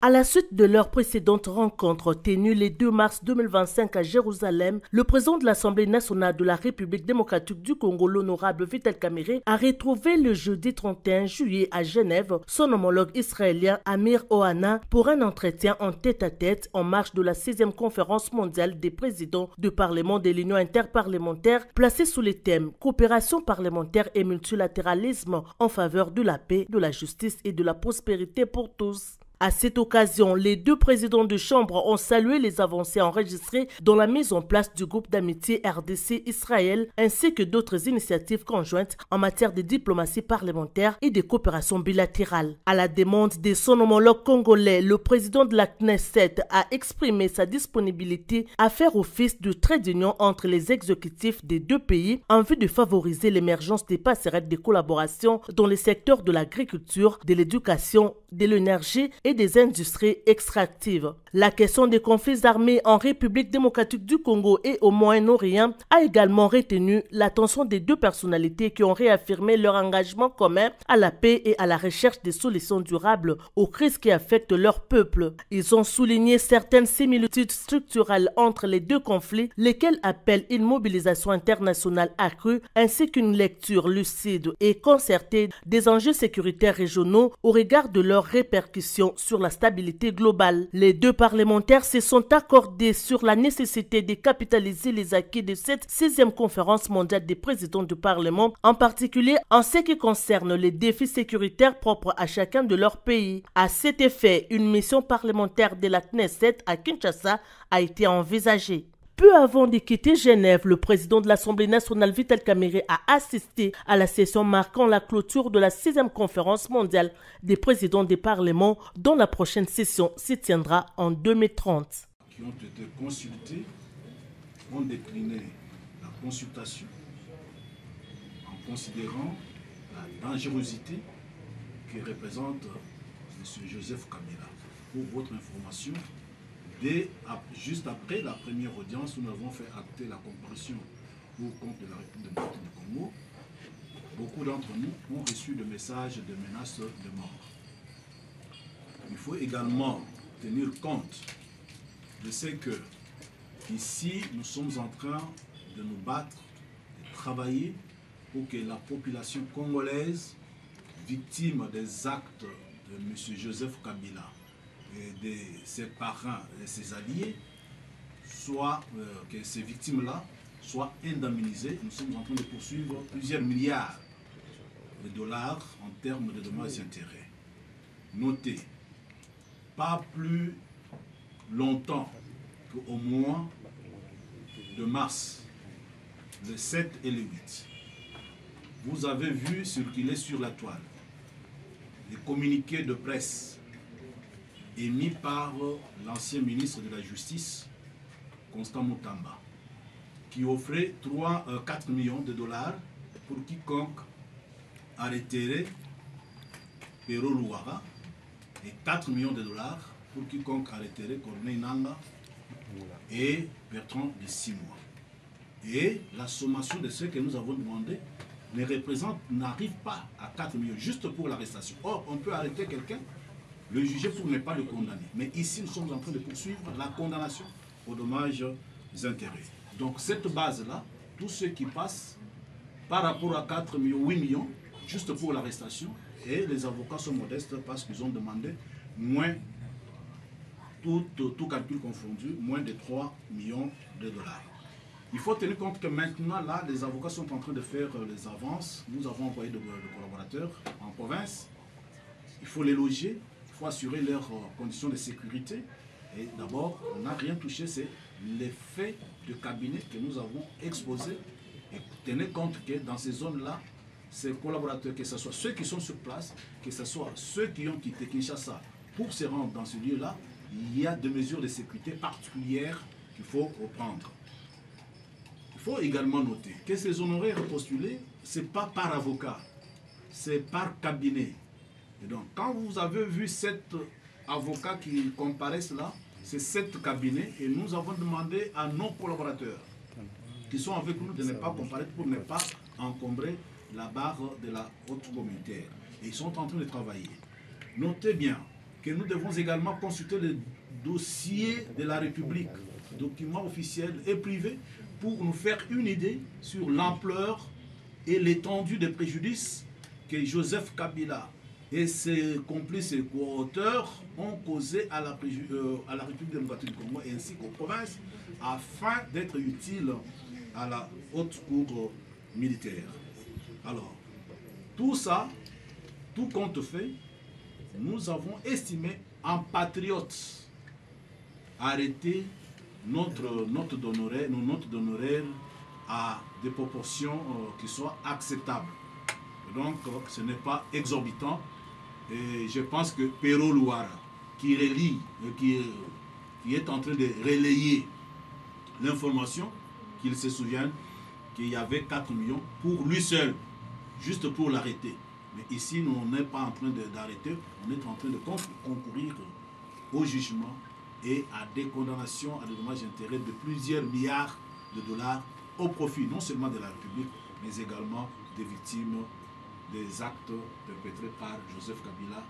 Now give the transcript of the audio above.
À la suite de leur précédente rencontre tenue le 2 mars 2025 à Jérusalem, le président de l'Assemblée nationale de la République démocratique du Congo, l'honorable Vital Kamerhe, a retrouvé le jeudi 31 juillet à Genève son homologue israélien Amir Ohana pour un entretien en tête-à-tête en marge de la 6e conférence mondiale des présidents du Parlement de l'Union interparlementaire placée sous les thèmes coopération parlementaire et multilatéralisme en faveur de la paix, de la justice et de la prospérité pour tous. À cette occasion, les deux présidents de chambre ont salué les avancées enregistrées dans la mise en place du groupe d'amitié RDC-Israël ainsi que d'autres initiatives conjointes en matière de diplomatie parlementaire et de coopération bilatérale. À la demande de son homologue congolais, le président de la Knesset a exprimé sa disponibilité à faire office de trait d'union entre les exécutifs des deux pays en vue de favoriser l'émergence des passerelles de collaboration dans les secteurs de l'agriculture, de l'éducation, de l'énergie et des industries extractives. La question des conflits armés en République démocratique du Congo et au Moyen-Orient a également retenu l'attention des deux personnalités qui ont réaffirmé leur engagement commun à la paix et à la recherche des solutions durables aux crises qui affectent leur peuple. Ils ont souligné certaines similitudes structurelles entre les deux conflits, lesquels appellent une mobilisation internationale accrue ainsi qu'une lecture lucide et concertée des enjeux sécuritaires régionaux au regard de leurs répercussions sur la stabilité globale. Les deux parlementaires se sont accordés sur la nécessité de capitaliser les acquis de cette 6e conférence mondiale des présidents du Parlement, en particulier en ce qui concerne les défis sécuritaires propres à chacun de leurs pays. À cet effet, une mission parlementaire de la Knesset à Kinshasa a été envisagée. Peu avant de quitter Genève, le président de l'Assemblée nationale Vital Kamerhe a assisté à la session marquant la clôture de la 6e conférence mondiale des présidents des parlements, dont la prochaine session se tiendra en 2030. Qui ont été consultés ont décliné la consultation en considérant la dangerosité que représente M. Joseph Kabila. Pour votre information, juste après la première audience, nous avons fait acter la comparution au compte de la République démocratique du Congo. Beaucoup d'entre nous ont reçu des messages de menaces de mort. Il faut également tenir compte de ce que ici nous sommes en train de nous battre, de travailler pour que la population congolaise, victime des actes de M. Joseph Kabila, et de ses parents et ses alliés, que ces victimes-là soient indemnisées. Nous sommes en train de poursuivre plusieurs milliards de dollars en termes de dommages et intérêts. Notez, pas plus longtemps qu'au mois de mars, le 7 et le 8, vous avez vu circuler sur la toile les communiqués de presse émis par l'ancien ministre de la Justice, Constant Mutamba, qui offrait 4 millions de dollars pour quiconque arrêterait Pero Luara et 4 millions de dollars pour quiconque arrêterait Corneille Nanga et Bertrand de 6 mois. Et la sommation de ce que nous avons demandé n'arrive pas à 4 millions, juste pour l'arrestation. Or, on peut arrêter quelqu'un, le juger pour ne pas le condamner. Mais ici, nous sommes en train de poursuivre la condamnation aux dommages et intérêts. Donc, cette base-là, tous ceux qui passent par rapport à 4 millions, 8 millions, juste pour l'arrestation, et les avocats sont modestes parce qu'ils ont demandé moins, tout calcul confondu, moins de 3 millions de dollars. Il faut tenir compte que maintenant, là, les avocats sont en train de faire les avances. Nous avons envoyé de collaborateurs en province. Il faut les loger. Il faut assurer leurs conditions de sécurité. Et d'abord, on n'a rien touché, c'est l'effet de cabinet que nous avons exposé. Et tenez compte que dans ces zones-là, ces collaborateurs, que ce soit ceux qui sont sur place, que ce soit ceux qui ont quitté Kinshasa pour se rendre dans ce lieu-là, il y a des mesures de sécurité particulières qu'il faut reprendre. Il faut également noter que ces honoraires postulés, ce n'est pas par avocat, c'est par cabinet. Et donc, quand vous avez vu 7 avocats qui comparaissent là, c'est 7 cabinets et nous avons demandé à nos collaborateurs qui sont avec nous de ne pas comparaître pour ne pas encombrer la barre de la haute communautaire. Et ils sont en train de travailler. Notez bien que nous devons également consulter le dossier de la République, documents officiels et privés, pour nous faire une idée sur l'ampleur et l'étendue des préjudices que Joseph Kabila et ses complices et co-auteurs ont causé à la République démocratique du Congo ainsi qu'aux provinces, afin d'être utiles à la haute cour militaire. Alors, tout ça, tout compte fait, nous avons estimé en patriote arrêter notre note d'honoraires à des proportions qui soient acceptables. Donc, ce n'est pas exorbitant. Et je pense que Pero Louara, qui est en train de relayer l'information, qu'il se souvienne qu'il y avait 4 millions pour lui seul, juste pour l'arrêter. Mais ici, nous, on n'est pas en train d'arrêter, on est en train de concourir au jugement et à des condamnations à des dommages et intérêts de plusieurs milliards de dollars au profit non seulement de la République, mais également des victimes des actes perpétrés par Joseph Kabila